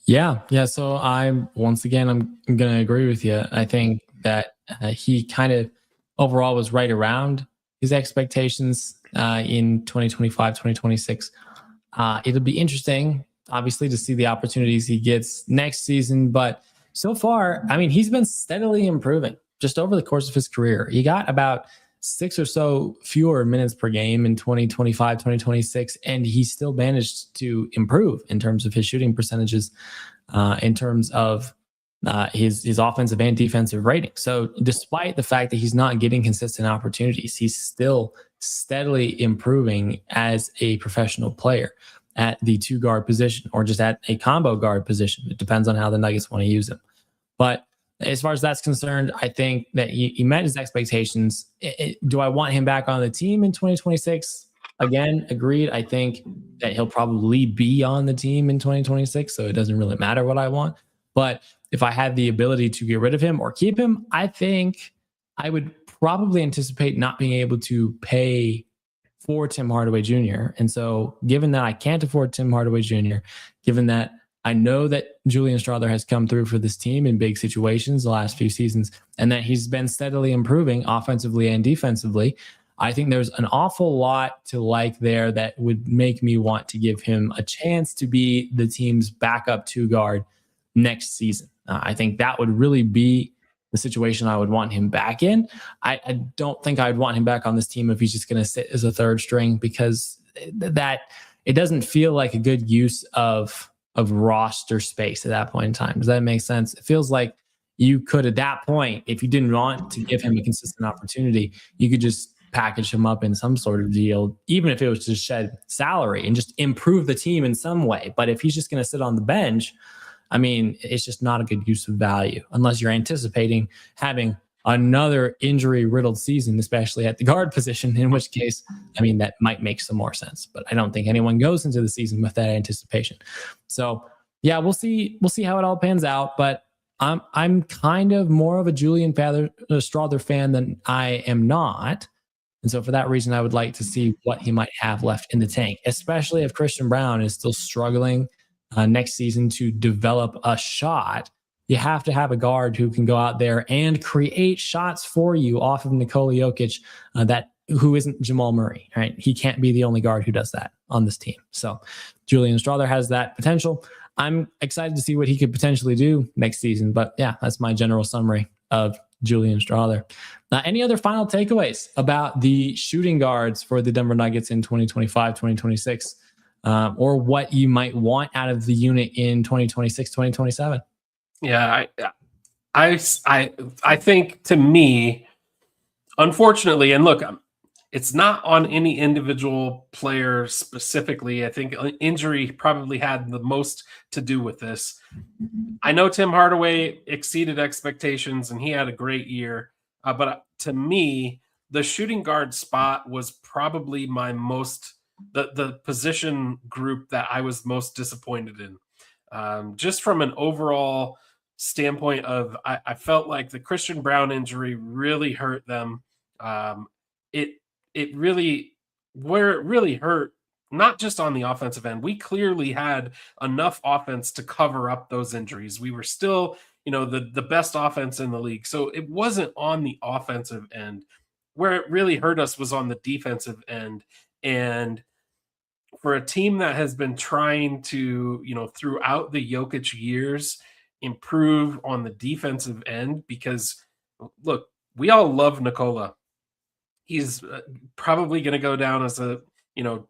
Yeah. So I'm going to agree with you. I think that he kind of overall was right around his expectations in 2025, 2026. It'll be interesting, obviously, to see the opportunities he gets next season. But so far, I mean, he's been steadily improving just over the course of his career. He got about 6 or so fewer minutes per game in 2025, 2026, and he still managed to improve in terms of his shooting percentages, in terms of his offensive and defensive rating. So despite the fact that he's not getting consistent opportunities, he's still steadily improving as a professional player at the 2 guard position, or just at a combo guard position. It depends on how the Nuggets want to use him. But as far as that's concerned, I think that he met his expectations. Do I want him back on the team in 2026? Again, agreed. I think that he'll probably be on the team in 2026, so it doesn't really matter what I want. But if I had the ability to get rid of him or keep him, I think I would probably anticipate not being able to pay for Tim Hardaway Jr. And so, given that I can't afford Tim Hardaway Jr., given that I know that Julian Strawther has come through for this team in big situations the last few seasons, and that he's been steadily improving offensively and defensively, I think there's an awful lot to like there that would make me want to give him a chance to be the team's backup 2 guard next season. I think that would really be the situation I would want him back in. I don't think I'd want him back on this team if he's just going to sit as a 3rd string, because that it doesn't feel like a good use of roster space at that point in time. Does that make sense? It feels like you could, at that point, if you didn't want to give him a consistent opportunity, you could just package him up in some sort of deal, even if it was to shed salary and just improve the team in some way. But if he's just going to sit on the bench, I mean, it's just not a good use of value, unless you're anticipating having another injury-riddled season, especially at the guard position, in which case, I mean, that might make some more sense. But I don't think anyone goes into the season with that anticipation. So, yeah, we'll see how it all pans out. But I'm kind of more of a Julian Strawther fan than I am not. And so for that reason, I would like to see what he might have left in the tank, especially if Christian Braun is still struggling next season to develop a shot. You have to have a guard who can go out there and create shots for you off of Nikola Jokic, who isn't Jamal Murray, right? He can't be the only guard who does that on this team. So Julian Strawther has that potential. I'm excited to see what he could potentially do next season. But yeah, that's my general summary of Julian Strawther. Any other final takeaways about the shooting guards for the Denver Nuggets in 2025, 2026? Or what you might want out of the unit in 2026, 2027? Yeah, I think, to me, unfortunately, and look, it's not on any individual player specifically. I think injury probably had the most to do with this. I know Tim Hardaway exceeded expectations and he had a great year, but to me, the shooting guard spot was probably the position group that I was most disappointed in. Just from an overall standpoint of, I felt like the Christian Braun injury really hurt them. It really hurt, not just on the offensive end. We clearly had enough offense to cover up those injuries. We were still, the best offense in the league. So it wasn't on the offensive end. Where it really hurt us was on the defensive end. And for a team that has been trying to, throughout the Jokic years, improve on the defensive end, because look, we all love Nikola. He's probably going to go down as a,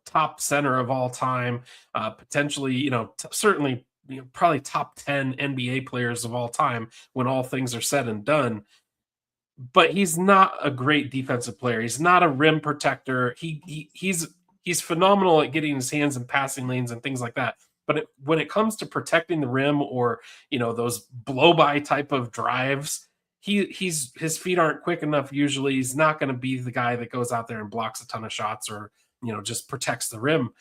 top center of all time, potentially, certainly, probably top 10 NBA players of all time when all things are said and done. But he's not a great defensive player. He's not a rim protector. He's phenomenal at getting his hands in passing lanes and things like that. But when it comes to protecting the rim, or, those blow by type of drives, his feet aren't quick enough. Usually he's not going to be the guy that goes out there and blocks a ton of shots or, just protects the rim.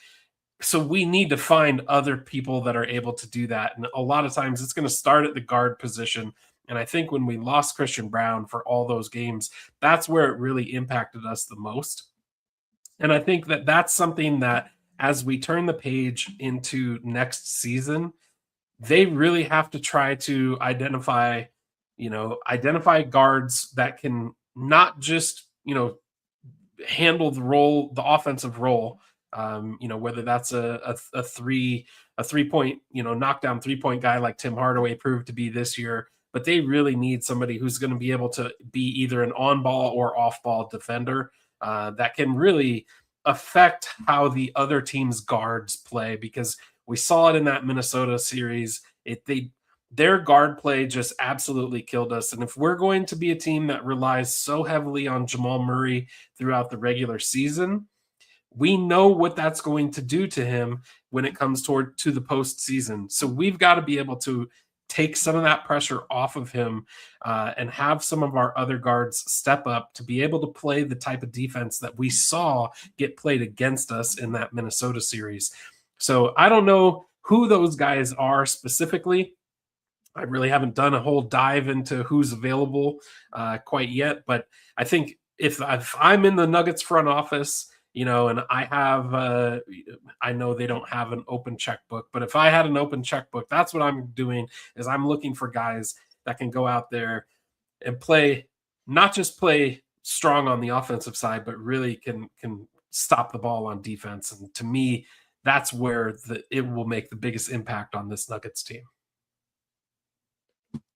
So we need to find other people that are able to do that. And a lot of times it's going to start at the guard position. And I think when we lost Christian Braun for all those games, that's where it really impacted us the most. And I think that that's something that as we turn the page into next season, they really have to try to identify guards that can not just, handle the offensive role, whether that's a 3-point, knockdown 3-point guy like Tim Hardaway proved to be this year, but they really need somebody who's going to be able to be either an on-ball or off-ball defender that can really affect how the other team's guards play, because we saw it in that Minnesota series. Their guard play just absolutely killed us. And if we're going to be a team that relies so heavily on Jamal Murray throughout the regular season, we know what that's going to do to him when it comes to the postseason. So we've got to be able to take some of that pressure off of him and have some of our other guards step up to be able to play the type of defense that we saw get played against us in that Minnesota series. So I don't know who those guys are specifically. I really haven't done a whole dive into who's available quite yet, but I think if I'm in the Nuggets front office, and I have, I know they don't have an open checkbook, but if I had an open checkbook, that's what I'm doing, is I'm looking for guys that can go out there and play, not just play strong on the offensive side, but really can stop the ball on defense. And to me, that's where it will make the biggest impact on this Nuggets team.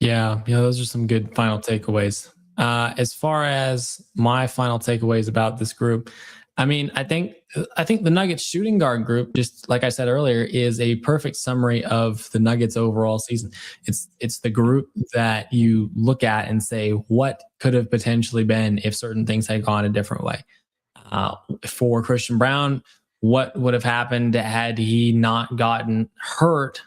Yeah, those are some good final takeaways. As far as my final takeaways about this group, I think the Nuggets shooting guard group, just like I said earlier, is a perfect summary of the Nuggets overall season. It's the group that you look at and say, what could have potentially been if certain things had gone a different way. For Christian Braun, what would have happened had he not gotten hurt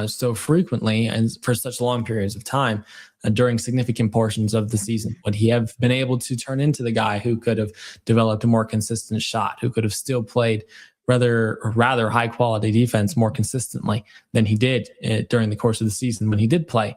so frequently and for such long periods of time during significant portions of the season? Would he have been able to turn into the guy who could have developed a more consistent shot, who could have still played rather high quality defense more consistently than he did during the course of the season when he did play?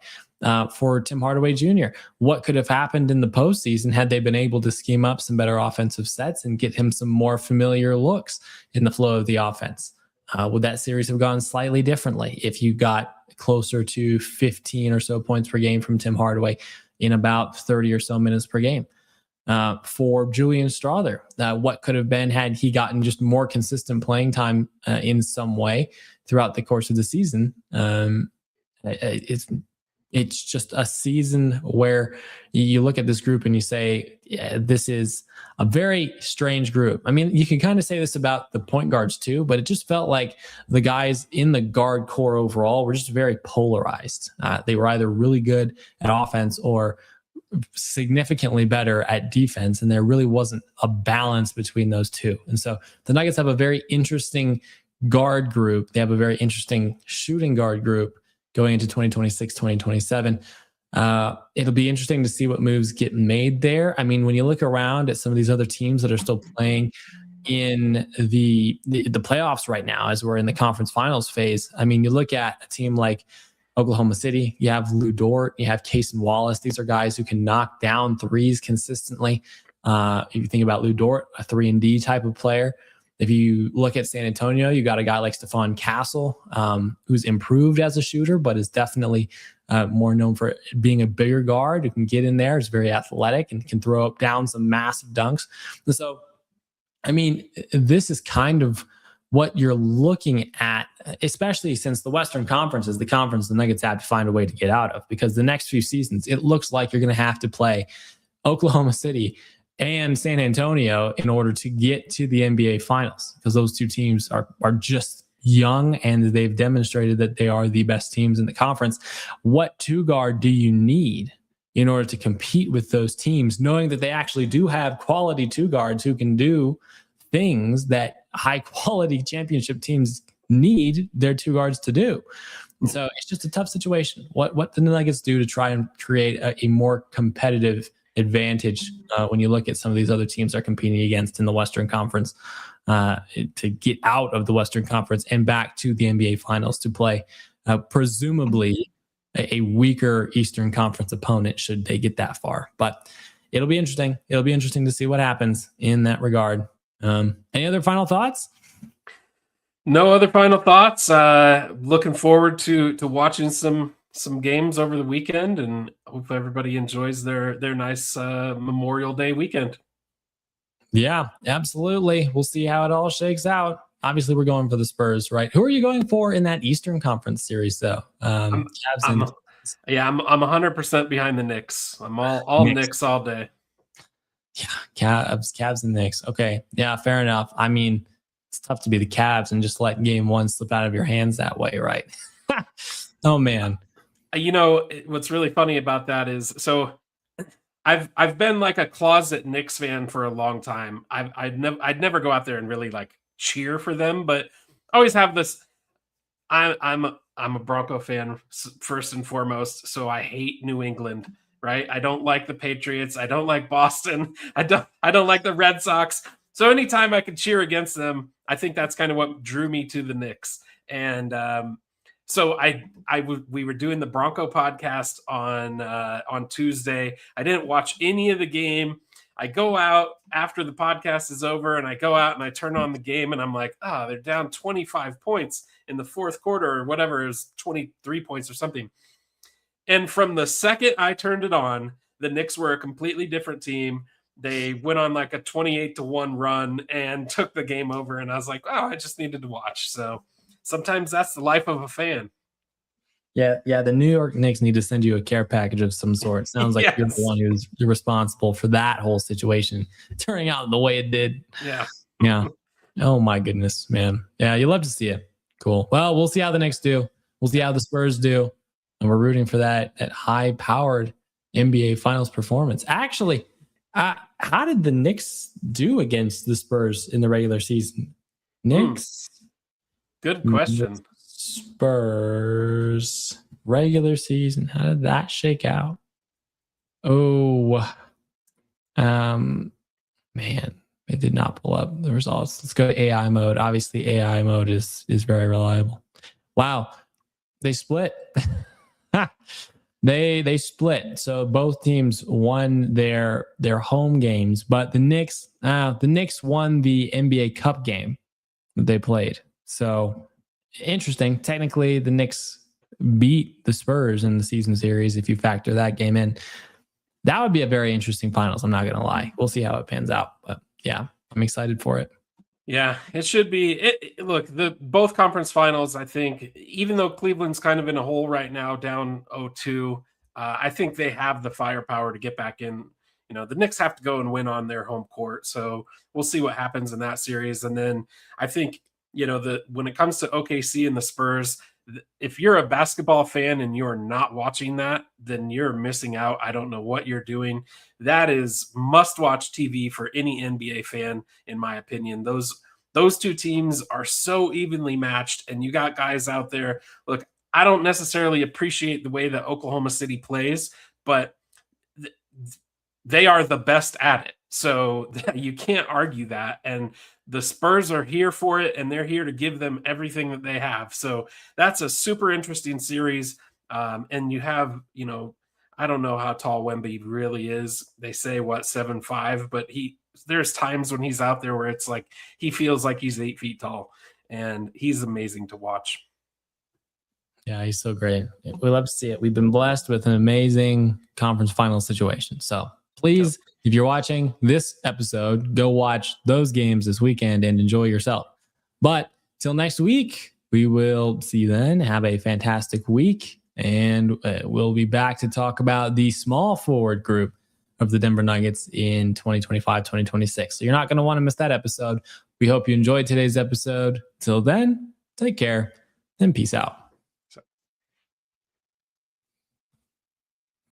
For Tim Hardaway Jr., what could have happened in the postseason had they been able to scheme up some better offensive sets and get him some more familiar looks in the flow of the offense? Would that series have gone slightly differently if you got closer to 15 or so points per game from Tim Hardaway in about 30 or so minutes per game? For Julian Strawther, what could have been had he gotten just more consistent playing time in some way throughout the course of the season? It's just a season where you look at this group and you say, yeah, this is a very strange group. You can kind of say this about the point guards too, but it just felt like the guys in the guard core overall were just very polarized. They were either really good at offense or significantly better at defense, and there really wasn't a balance between those two. And so the Nuggets have a very interesting guard group. They have a very interesting shooting guard group going into 2026, 2027. It'll be interesting to see what moves get made there. When you look around at some of these other teams that are still playing in the playoffs right now, as we're in the conference finals phase, you look at a team like Oklahoma City, you have Lou Dort, you have Cason Wallace. These are guys who can knock down threes consistently. If you think about Lou Dort, a 3-and-D type of player. If you look at San Antonio, you got a guy like Stephon Castle, who's improved as a shooter, but is definitely more known for being a bigger guard who can get in there, is very athletic, and can throw up down some massive dunks. And so, this is kind of what you're looking at, especially since the Western Conference is the conference the Nuggets have to find a way to get out of, because the next few seasons, it looks like you're going to have to play Oklahoma City and San Antonio in order to get to the NBA Finals, because those two teams are just young and they've demonstrated that they are the best teams in the conference. What two guard do you need in order to compete with those teams, knowing that they actually do have quality two guards who can do things that high quality championship teams need their two guards to do? So it's just a tough situation. What the Nuggets do to try and create a more competitive advantage when you look at some of these other teams they're competing against in the Western Conference to get out of the Western Conference and back to the NBA Finals to play presumably a weaker Eastern Conference opponent should they get that far. But it'll be interesting. It'll be interesting to see what happens in that regard. Any other final thoughts? No other final thoughts. Looking forward to watching some games over the weekend, and hope everybody enjoys their nice Memorial Day weekend. Yeah, absolutely. We'll see how it all shakes out. Obviously, we're going for the Spurs, right? Who are you going for in that Eastern Conference series, though? I'm 100% behind the Knicks. I'm all Knicks all day. Yeah, Cavs and Knicks. Okay, yeah, fair enough. I mean, it's tough to be the Cavs and just let game one slip out of your hands that way, right? Oh man. You know what's really funny about that is, so I've been like a closet Knicks fan for a long time. I'd never go out there and really like cheer for them, but I always have this. I'm a Bronco fan first and foremost, so I hate New England. Right? I don't like the Patriots. I don't like Boston. I don't like the Red Sox. So anytime I can cheer against them, I think that's kind of what drew me to the Knicks. And so we were doing the Bronco podcast on Tuesday. I didn't watch any of the game. I go out after the podcast is over, and I go out and I turn on the game, and I'm like, they're down 25 points in the fourth quarter or whatever. It was 23 points or something. And from the second I turned it on, the Knicks were a completely different team. They went on like a 28-1 run and took the game over. And I was like, I just needed to watch. So sometimes that's the life of a fan. Yeah. The New York Knicks need to send you a care package of some sort. Sounds like You're the one who's responsible for that whole situation turning out the way it did. Yeah. Oh my goodness, man. Yeah, you love to see it. Cool. Well, we'll see how the Knicks do. We'll see how the Spurs do. And we're rooting for that high-powered NBA Finals performance. Actually, how did the Knicks do against the Spurs in the regular season? Knicks. Good question. Spurs regular season. How did that shake out? Oh, man, it did not pull up the results. Let's go to AI mode. Obviously, AI mode is very reliable. Wow, they split. They split. So both teams won their home games, but the Knicks won the NBA Cup game that they played. So interesting. Technically, the Knicks beat the Spurs in the season series if you factor that game in. That would be a very interesting finals. I'm not going to lie. We'll see how it pans out. But yeah, I'm excited for it. Yeah, it should be. Look, both conference finals, I think, even though Cleveland's kind of in a hole right now, down 0-2, I think they have the firepower to get back in. You know, the Knicks have to go and win on their home court. So we'll see what happens in that series. And then I think, when it comes to OKC and the Spurs, if you're a basketball fan and you're not watching that, then you're missing out. I don't know what you're doing. That is must-watch TV for any NBA fan, in my opinion. Those two teams are so evenly matched, and you got guys out there. Look, I don't necessarily appreciate the way that Oklahoma City plays, but they are the best at it. So you can't argue that. And the Spurs are here for it, and they're here to give them everything that they have. So that's a super interesting series. And you have, I don't know how tall Wemby really is. They say 7'5", but there's times when he's out there where it's like he feels like he's 8 feet tall, and he's amazing to watch. Yeah, he's so great. We love to see it. We've been blessed with an amazing conference final situation. So please, if you're watching this episode, go watch those games this weekend and enjoy yourself. But till next week, we will see you then. Have a fantastic week. And we'll be back to talk about the small forward group of the Denver Nuggets in 2025, 2026. So you're not going to want to miss that episode. We hope you enjoyed today's episode. Till then, take care and peace out.